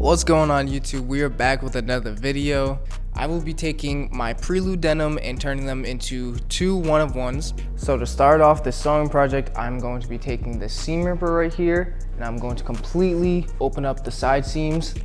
What's going on YouTube? We are back with another video. I will be taking my prelude denim and turning them into two one-of-ones. So to start off this sewing project, I'm going to be taking the seam ripper right here and I'm going to completely open up the side seams.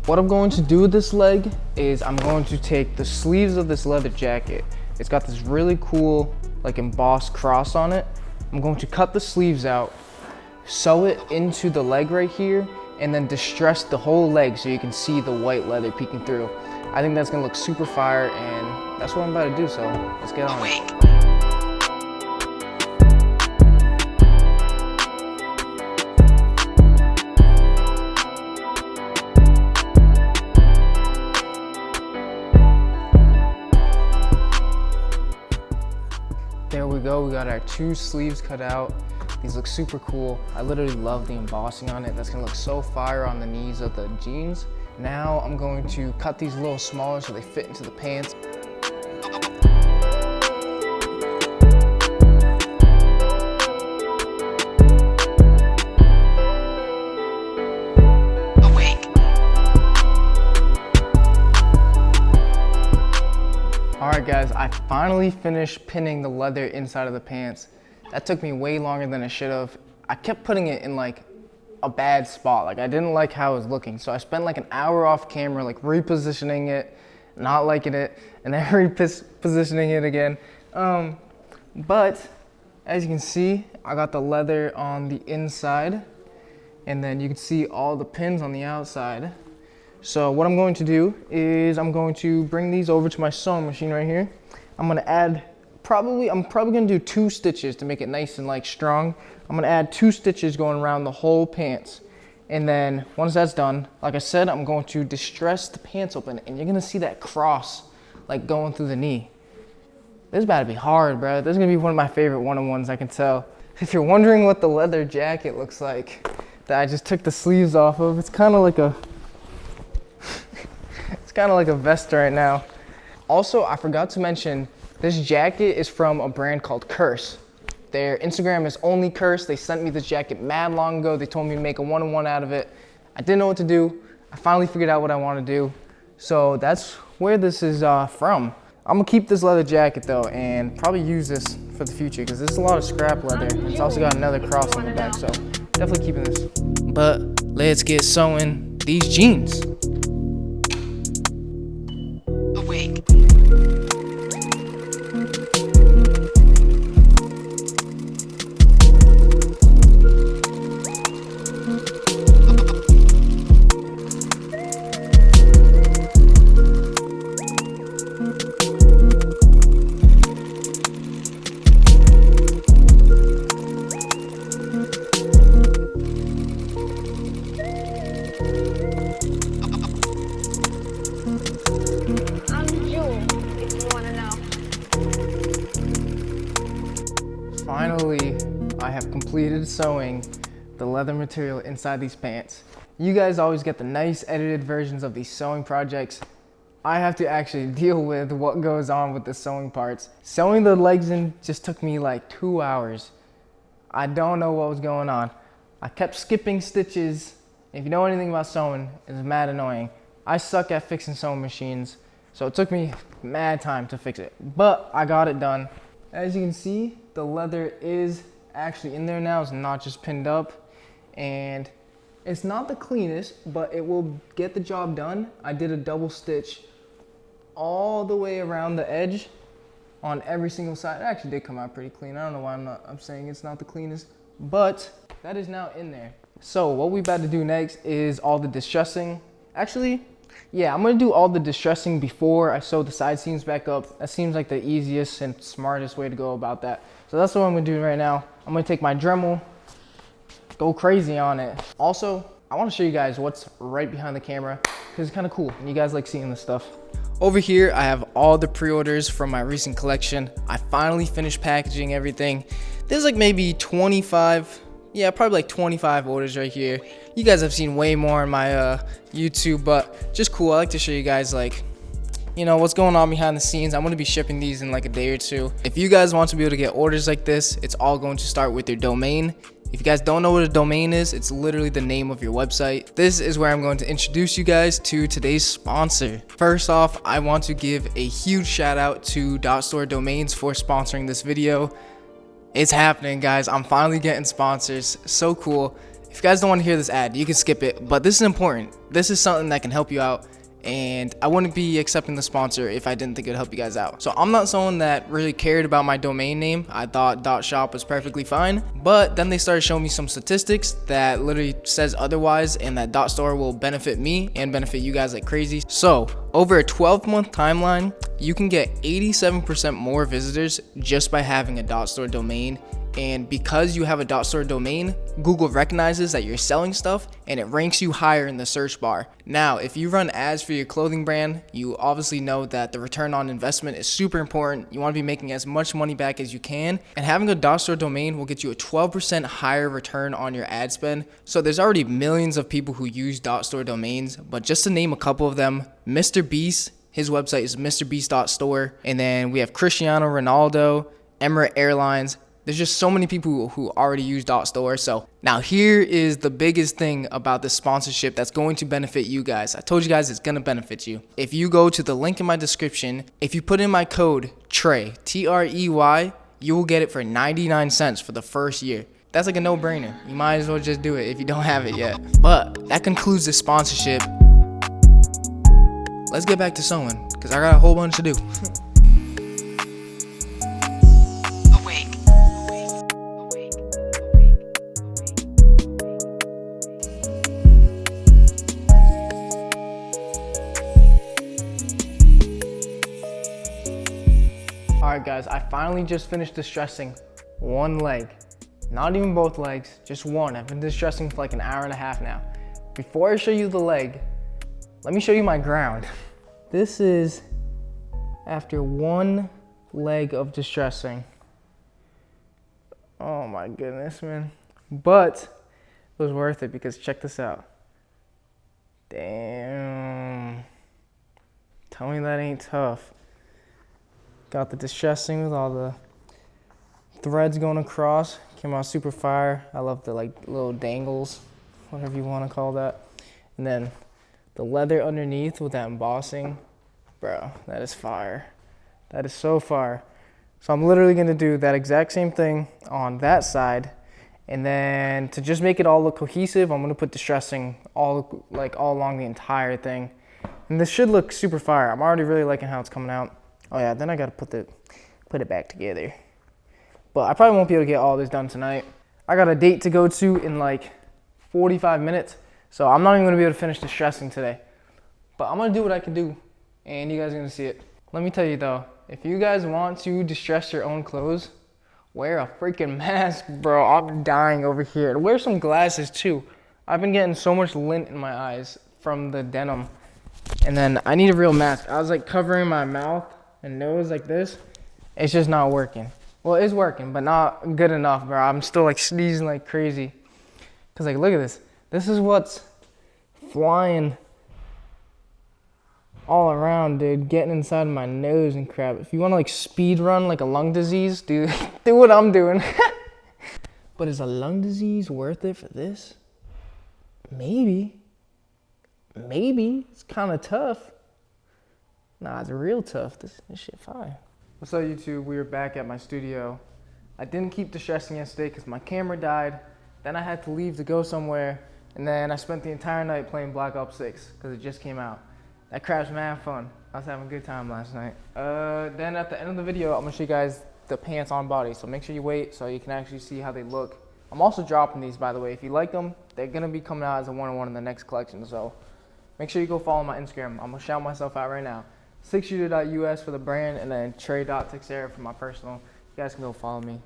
What I'm going to do with this leg is I'm going to take the sleeves of this leather jacket. It's got this really cool like embossed cross on it. I'm going to cut the sleeves out, sew it into the leg right here, and then distress the whole leg so you can see the white leather peeking through. I think that's gonna look super fire, and that's what I'm about to do, so let's get on it. There we go, we got our two sleeves cut out. These look super cool. I literally love the embossing on it. That's gonna look so fire on the knees of the jeans. Now I'm going to cut these a little smaller so they fit into the pants. Alright guys, I finally finished pinning the leather inside of the pants. That took me way longer than it should have. I kept putting it in like a bad spot. Like I didn't like how it was looking. So I spent like an hour off camera, like repositioning it, not liking it, and then repositioning it again. But as you can see, I got the leather on the inside and then you can see all the pins on the outside. So what I'm going to do is I'm going to bring these over to my sewing machine right here. I'm gonna add I'm probably gonna do 2 stitches to make it nice and like strong. I'm gonna add 2 stitches going around the whole pants. And then once that's done, like I said, I'm going to distress the pants open and you're gonna see that cross like going through the knee. This is about to be hard, bro. This is gonna be one of my favorite one-on-ones, I can tell. If you're wondering what the leather jacket looks like that I just took the sleeves off of, it's kind of like a vest right now. Also, I forgot to mention, this jacket is from a brand called Curse. Their Instagram is only Curse. They sent me this jacket mad long ago. They told me to make a one-on-one out of it. I didn't know what to do. I finally figured out what I want to do. So that's where this is from. I'm gonna keep this leather jacket though and probably use this for the future because this is a lot of scrap leather. It's also got another cross on the back, so definitely keeping this. But let's get sewing these jeans. Finally, I have completed sewing the leather material inside these pants. You guys always get the nice edited versions of these sewing projects. I have to actually deal with what goes on with the sewing parts. Sewing the legs in just took me like 2 hours. I don't know what was going on. I kept skipping stitches. If you know anything about sewing, it's mad annoying. I suck at fixing sewing machines, so it took me mad time to fix it, but I got it done. As you can see, the leather is actually in there now. It's not just pinned up, and it's not the cleanest, but it will get the job done. I did a double stitch all the way around the edge on every single side. It actually did come out pretty clean. I don't know why I'm saying it's not the cleanest, but that is now in there. So what we about to do next is all the distressing. Actually, yeah, I'm gonna do all the distressing before I sew the side seams back up. That seems like the easiest and smartest way to go about that. So that's what I'm gonna do right now. I'm gonna take my Dremel, go crazy on it. Also, I wanna show you guys what's right behind the camera because it's kind of cool and you guys like seeing this stuff. Over here, I have all the pre-orders from my recent collection. I finally finished packaging everything. There's like maybe 25, yeah, probably like 25 orders right here. You guys have seen way more on my YouTube, but just cool. I like to show you guys like you know, what's going on behind the scenes. I'm going to be shipping these in like a day or two. If you guys want to be able to get orders like this, it's all going to start with your domain. If you guys don't know what a domain is, it's literally the name of your website. This is where I'm going to introduce you guys to today's sponsor. First off, I want to give a huge shout out to .store Domains for sponsoring this video. It's happening, guys. I'm finally getting sponsors. So cool. If you guys don't want to hear this ad, you can skip it, but this is important. This is something that can help you out, and I wouldn't be accepting the sponsor if I didn't think it'd help you guys out. So I'm not someone that really cared about my domain name. I thought .shop was perfectly fine, but then they started showing me some statistics that literally says otherwise, and that .store will benefit me and benefit you guys like crazy. So over a 12-month timeline, you can get 87% more visitors just by having a .store domain. And because you have a .store domain, Google recognizes that you're selling stuff and it ranks you higher in the search bar. Now, if you run ads for your clothing brand, you obviously know that the return on investment is super important. You want to be making as much money back as you can, and having a .store domain will get you a 12% higher return on your ad spend. So there's already millions of people who use .store domains, but just to name a couple of them, Mr. Beast, his website is mrbeast.store, and then we have Cristiano Ronaldo, Emirates Airlines. There's just so many people who already use .store. So now here is the biggest thing about this sponsorship that's going to benefit you guys. I told you guys it's going to benefit you. If you go to the link in my description, if you put in my code TREY, T-R-E-Y, you will get it for 99 cents for the first year. That's like a no-brainer. You might as well just do it if you don't have it yet. But that concludes this sponsorship. Let's get back to sewing, because I got a whole bunch to do. Alright guys, I finally just finished distressing one leg. Not even both legs, just one. I've been distressing for like an hour and a half now. Before I show you the leg, let me show you my ground. This is after one leg of distressing. Oh my goodness, man. But it was worth it because check this out. Damn. Tell me that ain't tough. Got the distressing with all the threads going across. Came out super fire. I love the like little dangles, whatever you want to call that. And then the leather underneath with that embossing. Bro, that is fire. That is so fire. So I'm literally going to do that exact same thing on that side. And then to just make it all look cohesive, I'm going to put distressing all along the entire thing. And this should look super fire. I'm already really liking how it's coming out. Oh yeah, then I gotta put it back together. But I probably won't be able to get all this done tonight. I got a date to go to in like 45 minutes, so I'm not even gonna be able to finish distressing today. But I'm gonna do what I can do, and you guys are gonna see it. Let me tell you though, if you guys want to distress your own clothes, wear a freaking mask, bro. I'm dying over here. And wear some glasses too. I've been getting so much lint in my eyes from the denim. And then I need a real mask. I was like covering my mouth and nose like this. It's just not working. Well, it's working, but not good enough, bro. I'm still like sneezing like crazy. Cause like, look at this. This is what's flying all around, dude. Getting inside my nose and crap. If you wanna like speed run like a lung disease, dude, do what I'm doing. But is a lung disease worth it for this? Maybe. Maybe. It's kind of tough. Nah, it's real tough. This shit fire. What's up, YouTube? We are back at my studio. I didn't keep distressing yesterday because my camera died. Then I had to leave to go somewhere. And then I spent the entire night playing Black Ops 6 because it just came out. That crap's mad fun. I was having a good time last night. Then at the end of the video, I'm going to show you guys the pants on body. So make sure you wait so you can actually see how they look. I'm also dropping these, by the way. If you like them, they're going to be coming out as a one-on-one in the next collection. So make sure you go follow my Instagram. I'm going to shout myself out right now. 6shooter.us for the brand, and then TREY.Texera for my personal. You guys can go follow me.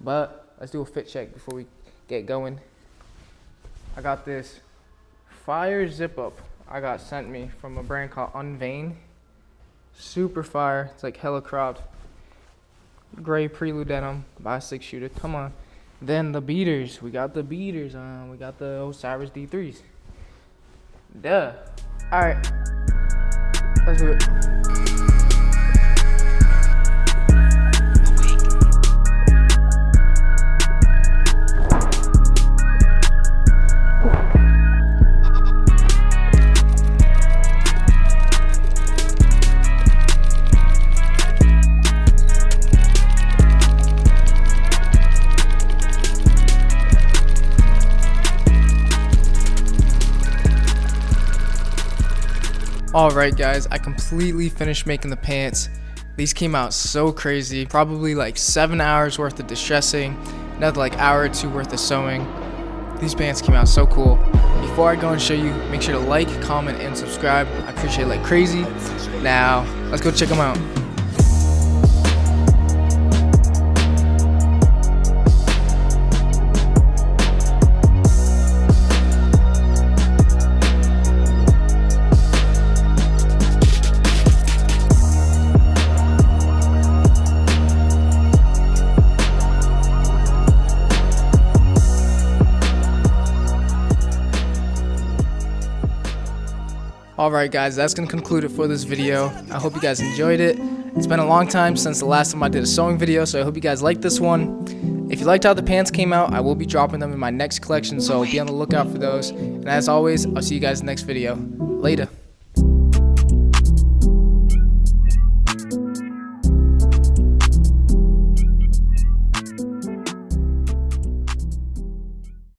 But let's do a fit check before we get going. I got this fire zip up I got sent me from a brand called Unvain. Super fire. It's like hella cropped. Gray prelude denim by 6shooter. Come on. Then the beaters. We got the beaters on. We got the Osiris D3s. Duh. Alright. Let's do it. Alright guys, I completely finished making the pants. These came out so crazy, probably like 7 hours worth of distressing, another like hour or two worth of sewing. These pants came out so cool. Before I go and show you, make sure to like, comment, and subscribe. I appreciate it like crazy. Now, let's go check them out. Alright guys, that's going to conclude it for this video. I hope you guys enjoyed it. It's been a long time since the last time I did a sewing video, so I hope you guys liked this one. If you liked how the pants came out, I will be dropping them in my next collection, so be on the lookout for those. And as always, I'll see you guys in the next video. Later.